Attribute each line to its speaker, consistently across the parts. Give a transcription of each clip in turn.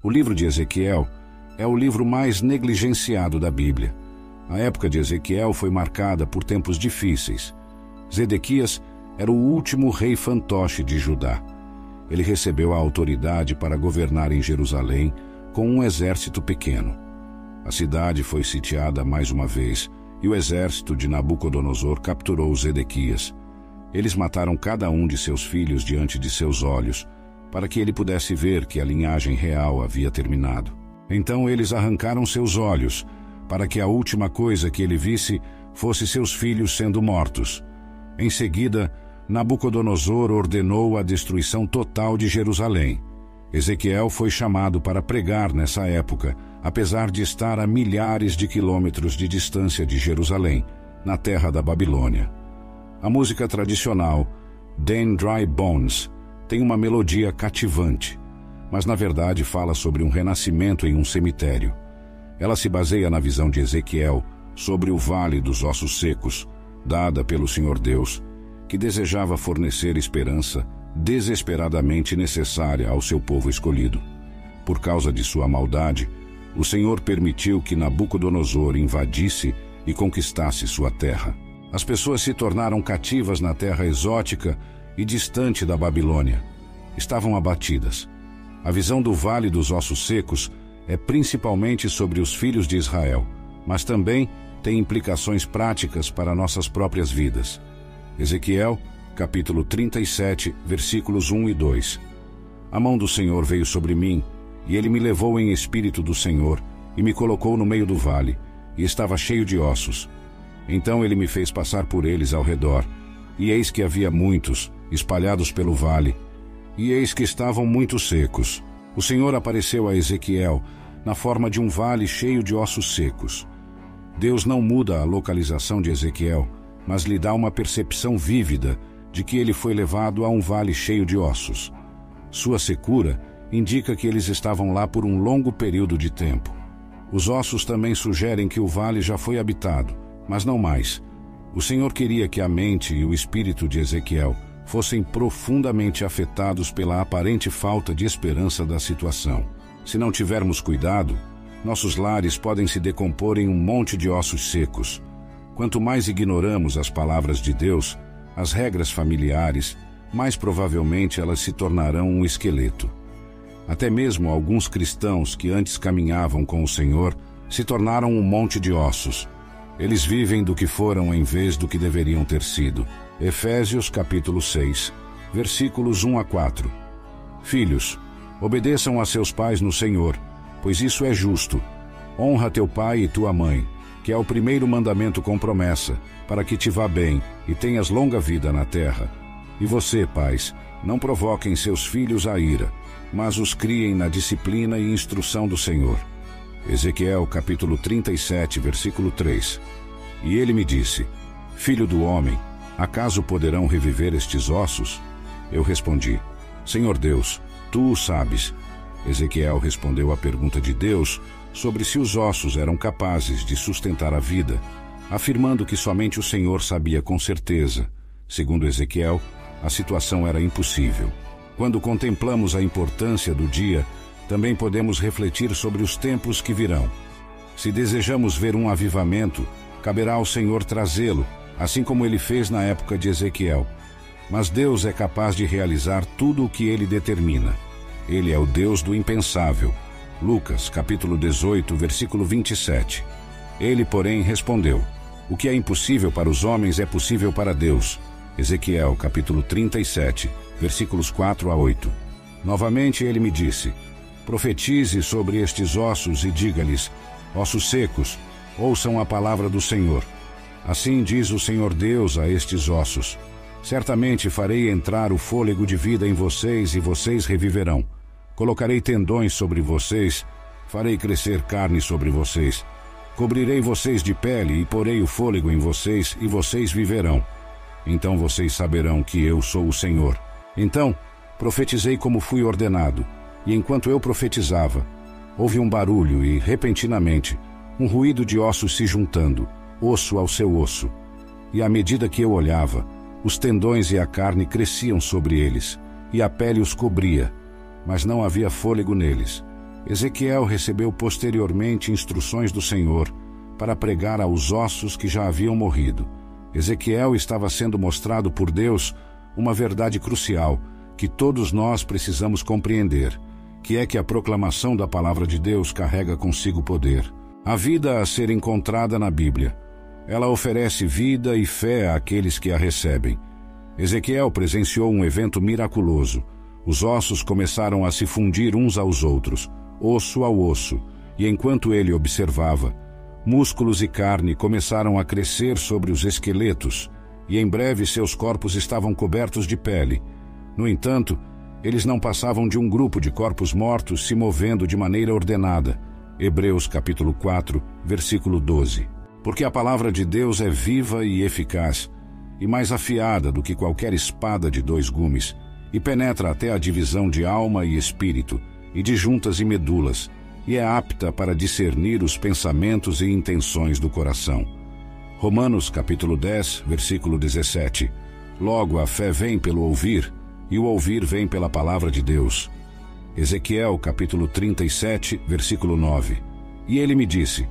Speaker 1: O livro de Ezequiel é o livro mais negligenciado da Bíblia. A época de Ezequiel foi marcada por tempos difíceis. Zedequias era o último rei fantoche de Judá. Ele recebeu a autoridade para governar em Jerusalém com um exército pequeno. A cidade foi sitiada mais uma vez e o exército de Nabucodonosor capturou Zedequias. Eles mataram cada um de seus filhos diante de seus olhos, para que ele pudesse ver que a linhagem real havia terminado. Então eles arrancaram seus olhos, para que a última coisa que ele visse fosse seus filhos sendo mortos. Em seguida, Nabucodonosor ordenou a destruição total de Jerusalém. Ezequiel foi chamado para pregar nessa época, apesar de estar a milhares de quilômetros de distância de Jerusalém, na terra da Babilônia. A música tradicional, "Then Dry Bones", tem uma melodia cativante, mas na verdade fala sobre um renascimento em um cemitério. Ela se baseia na visão de Ezequiel sobre o Vale dos Ossos Secos, dada pelo Senhor Deus, que desejava fornecer esperança desesperadamente necessária ao seu povo escolhido. Por causa de sua maldade, o Senhor permitiu que Nabucodonosor invadisse e conquistasse sua terra. As pessoas se tornaram cativas na terra exótica e distante da Babilônia. Estavam abatidas. A visão do Vale dos Ossos Secos é principalmente sobre os filhos de Israel, mas também tem implicações práticas para nossas próprias vidas. Ezequiel, capítulo 37, versículos 1 e 2. A mão do Senhor veio sobre mim, e ele me levou em espírito do Senhor, e me colocou no meio do vale, e estava cheio de ossos. Então ele me fez passar por eles ao redor, e eis que havia muitos, espalhados pelo vale, e eis que estavam muito secos. O Senhor apareceu a Ezequiel na forma de um vale cheio de ossos secos. Deus não muda a localização de Ezequiel, mas lhe dá uma percepção vívida de que ele foi levado a um vale cheio de ossos. Sua secura indica que eles estavam lá por um longo período de tempo. Os ossos também sugerem que o vale já foi habitado, mas não mais. O Senhor queria que a mente e o espírito de Ezequiel fossem profundamente afetados pela aparente falta de esperança da situação. Se não tivermos cuidado, nossos lares podem se decompor em um monte de ossos secos. Quanto mais ignoramos as palavras de Deus, as regras familiares, mais provavelmente elas se tornarão um esqueleto. Até mesmo alguns cristãos que antes caminhavam com o Senhor se tornaram um monte de ossos. Eles vivem do que foram em vez do que deveriam ter sido. Efésios capítulo 6, versículos 1 a 4. Filhos, obedeçam a seus pais no Senhor, pois isso é justo. Honra teu pai e tua mãe, que é o primeiro mandamento com promessa, para que te vá bem e tenhas longa vida na terra. E você, pais, não provoquem seus filhos à ira, mas os criem na disciplina e instrução do Senhor. Ezequiel capítulo 37, versículo 3. E ele me disse: Filho do homem, acaso poderão reviver estes ossos? Eu respondi: Senhor Deus, tu o sabes. Ezequiel respondeu à pergunta de Deus sobre se os ossos eram capazes de sustentar a vida, afirmando que somente o Senhor sabia com certeza. Segundo Ezequiel, a situação era impossível. Quando contemplamos a importância do dia, também podemos refletir sobre os tempos que virão. Se desejamos ver um avivamento, caberá ao Senhor trazê-lo, assim como ele fez na época de Ezequiel. Mas Deus é capaz de realizar tudo o que ele determina. Ele é o Deus do impensável. Lucas, capítulo 18, versículo 27. Ele, porém, respondeu: O que é impossível para os homens é possível para Deus. Ezequiel, capítulo 37, versículos 4 a 8. Novamente ele me disse: Profetize sobre estes ossos e diga-lhes: Ossos secos, ouçam a palavra do Senhor. Assim diz o Senhor Deus a estes ossos: Certamente farei entrar o fôlego de vida em vocês e vocês reviverão. Colocarei tendões sobre vocês, farei crescer carne sobre vocês. Cobrirei vocês de pele e porei o fôlego em vocês e vocês viverão. Então vocês saberão que eu sou o Senhor. Então profetizei como fui ordenado, e enquanto eu profetizava, houve um barulho e, repentinamente, um ruído de ossos se juntando, osso ao seu osso. E à medida que eu olhava, os tendões e a carne cresciam sobre eles, e a pele os cobria, mas não havia fôlego neles. Ezequiel recebeu posteriormente instruções do Senhor para pregar aos ossos que já haviam morrido. Ezequiel estava sendo mostrado por Deus uma verdade crucial que todos nós precisamos compreender, que é que a proclamação da palavra de Deus carrega consigo poder. A vida a ser encontrada na Bíblia. Ela oferece vida e fé àqueles que a recebem. Ezequiel presenciou um evento miraculoso. Os ossos começaram a se fundir uns aos outros, osso ao osso, e enquanto ele observava, músculos e carne começaram a crescer sobre os esqueletos, e em breve seus corpos estavam cobertos de pele. No entanto, eles não passavam de um grupo de corpos mortos se movendo de maneira ordenada. Hebreus capítulo 4, versículo 12. Porque a palavra de Deus é viva e eficaz, e mais afiada do que qualquer espada de 2 gumes, e penetra até a divisão de alma e espírito, e de juntas e medulas, e é apta para discernir os pensamentos e intenções do coração. Romanos capítulo 10, versículo 17. Logo a fé vem pelo ouvir, e o ouvir vem pela palavra de Deus. Ezequiel capítulo 37, versículo 9. E ele me disse: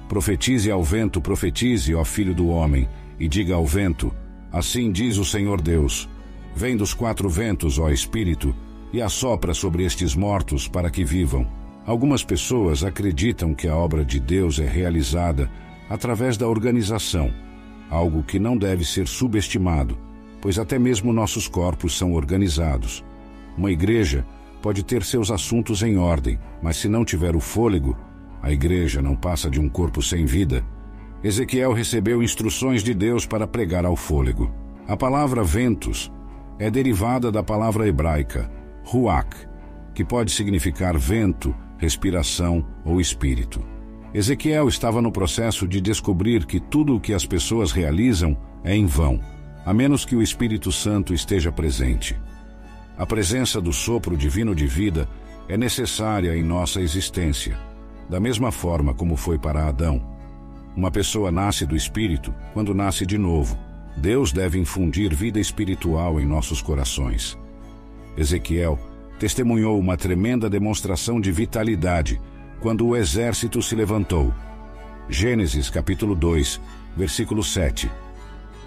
Speaker 1: profetize ao vento, profetize, ó filho do homem, e diga ao vento: assim diz o Senhor Deus, vem dos 4 ventos, ó Espírito, e assopra sobre estes mortos para que vivam. Algumas pessoas acreditam que a obra de Deus é realizada através da organização, algo que não deve ser subestimado, pois até mesmo nossos corpos são organizados. Uma igreja pode ter seus assuntos em ordem, mas se não tiver o fôlego, a igreja não passa de um corpo sem vida. Ezequiel recebeu instruções de Deus para pregar ao fôlego. A palavra ventos é derivada da palavra hebraica ruach, que pode significar vento, respiração ou espírito. Ezequiel estava no processo de descobrir que tudo o que as pessoas realizam é em vão, a menos que o Espírito Santo esteja presente. A presença do sopro divino de vida é necessária em nossa existência, da mesma forma como foi para Adão. Uma pessoa nasce do Espírito quando nasce de novo. Deus deve infundir vida espiritual em nossos corações. Ezequiel testemunhou uma tremenda demonstração de vitalidade quando o exército se levantou. Gênesis capítulo 2, versículo 7.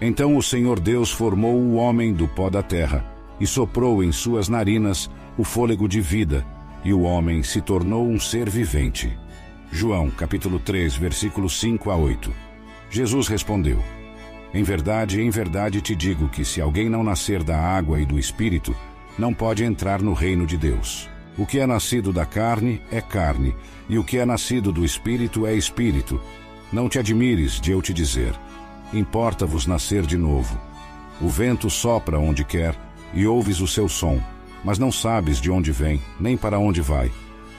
Speaker 1: Então o Senhor Deus formou o homem do pó da terra e soprou em suas narinas o fôlego de vida, e o homem se tornou um ser vivente. João capítulo 3, versículos 5 a 8. Jesus respondeu: em verdade te digo que se alguém não nascer da água e do Espírito, não pode entrar no reino de Deus. O que é nascido da carne é carne, e o que é nascido do Espírito é Espírito. Não te admires de eu te dizer: importa-vos nascer de novo. O vento sopra onde quer, e ouves o seu som, mas não sabes de onde vem, nem para onde vai.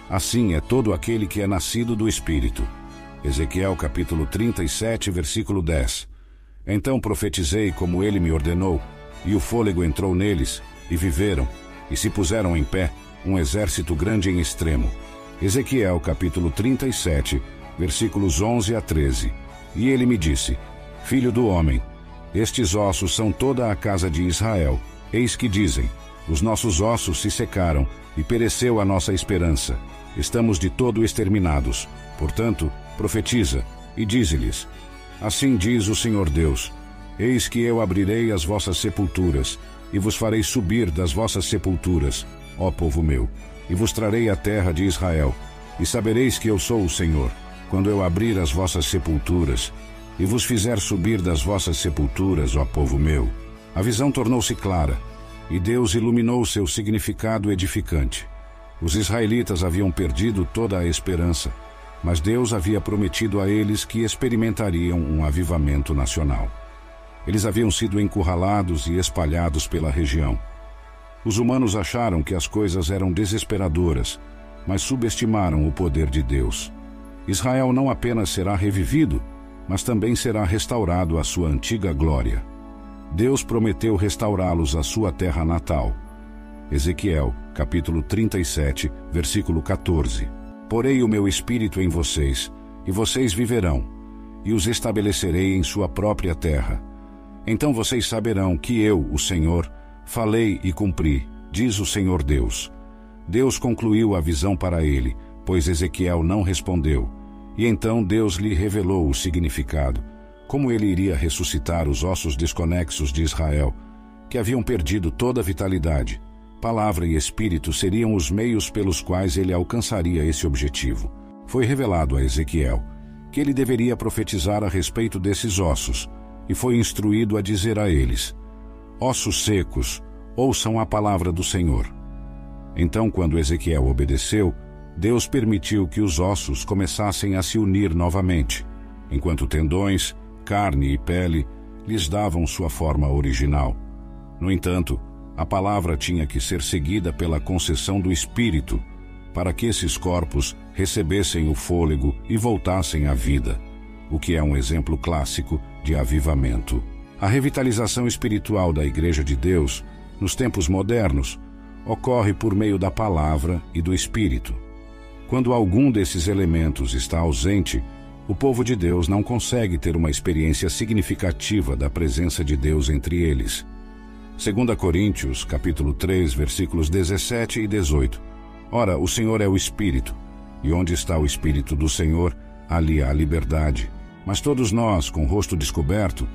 Speaker 1: Assim é todo aquele que é nascido do Espírito. Ezequiel capítulo 37, versículo 10. Então profetizei como ele me ordenou, e o fôlego entrou neles, e viveram, e se puseram em pé, um exército grande em extremo. Ezequiel capítulo 37, versículos 11 a 13. E ele me disse: filho do homem, estes ossos são toda a casa de Israel. Eis que dizem: os nossos ossos se secaram, e pereceu a nossa esperança. Estamos de todo exterminados. Portanto, profetiza, e dize-lhes: assim diz o Senhor Deus: eis que eu abrirei as vossas sepulturas, e vos farei subir das vossas sepulturas, ó povo meu, e vos trarei a terra de Israel, e sabereis que eu sou o Senhor, quando eu abrir as vossas sepulturas, e vos fizer subir das vossas sepulturas, ó povo meu. A visão tornou-se clara, e Deus iluminou seu significado edificante. Os israelitas haviam perdido toda a esperança, mas Deus havia prometido a eles que experimentariam um avivamento nacional. Eles haviam sido encurralados e espalhados pela região. Os humanos acharam que as coisas eram desesperadoras, mas subestimaram o poder de Deus. Israel não apenas será revivido, mas também será restaurado à sua antiga glória. Deus prometeu restaurá-los à sua terra natal. Ezequiel, capítulo 37, versículo 14. Porei o meu espírito em vocês, e vocês viverão, e os estabelecerei em sua própria terra. Então vocês saberão que eu, o Senhor, falei e cumpri, diz o Senhor Deus. Deus concluiu a visão para ele, pois Ezequiel não respondeu. E então Deus lhe revelou o significado, como ele iria ressuscitar os ossos desconexos de Israel, que haviam perdido toda a vitalidade. Palavra e Espírito seriam os meios pelos quais ele alcançaria esse objetivo. Foi revelado a Ezequiel que ele deveria profetizar a respeito desses ossos, e foi instruído a dizer a eles: ossos secos, ouçam a palavra do Senhor. Então, quando Ezequiel obedeceu, Deus permitiu que os ossos começassem a se unir novamente, enquanto tendões, carne e pele lhes davam sua forma original. No entanto, a palavra tinha que ser seguida pela concessão do Espírito, para que esses corpos recebessem o fôlego e voltassem à vida, o que é um exemplo clássico de avivamento. A revitalização espiritual da Igreja de Deus, nos tempos modernos, ocorre por meio da palavra e do Espírito. Quando algum desses elementos está ausente, o povo de Deus não consegue ter uma experiência significativa da presença de Deus entre eles. 2 Coríntios, capítulo 3, versículos 17 e 18. Ora, o Senhor é o Espírito, e onde está o Espírito do Senhor, ali há liberdade. Mas todos nós, com o rosto descoberto,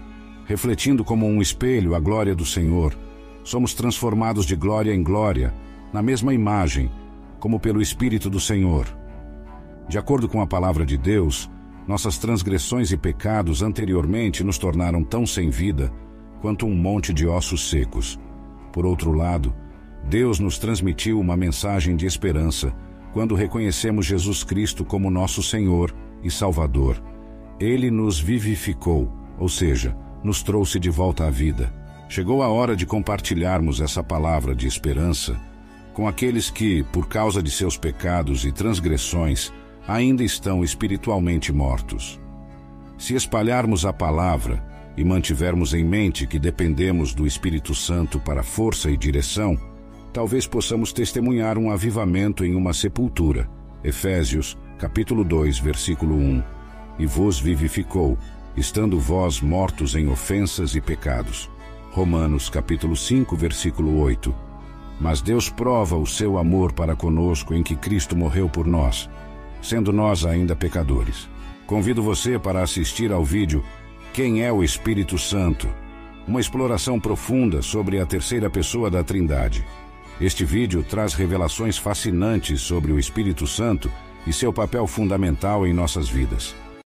Speaker 1: refletindo como um espelho a glória do Senhor, somos transformados de glória em glória, na mesma imagem, como pelo Espírito do Senhor. De acordo com a palavra de Deus, nossas transgressões e pecados anteriormente nos tornaram tão sem vida quanto um monte de ossos secos. Por outro lado, Deus nos transmitiu uma mensagem de esperança quando reconhecemos Jesus Cristo como nosso Senhor e Salvador. Ele nos vivificou, ou seja, nos trouxe de volta à vida. Chegou a hora de compartilharmos essa palavra de esperança com aqueles que, por causa de seus pecados e transgressões, ainda estão espiritualmente mortos. Se espalharmos a palavra e mantivermos em mente que dependemos do Espírito Santo para força e direção, talvez possamos testemunhar um avivamento em uma sepultura. Efésios, capítulo 2, versículo 1. E vos vivificou, estando vós mortos em ofensas e pecados. Romanos, capítulo 5, versículo 8. Mas Deus prova o seu amor para conosco em que Cristo morreu por nós, sendo nós ainda pecadores. Convido você para assistir ao vídeo Quem é o Espírito Santo? Uma exploração profunda sobre a terceira pessoa da Trindade. Este vídeo traz revelações fascinantes sobre o Espírito Santo e seu papel fundamental em nossas vidas.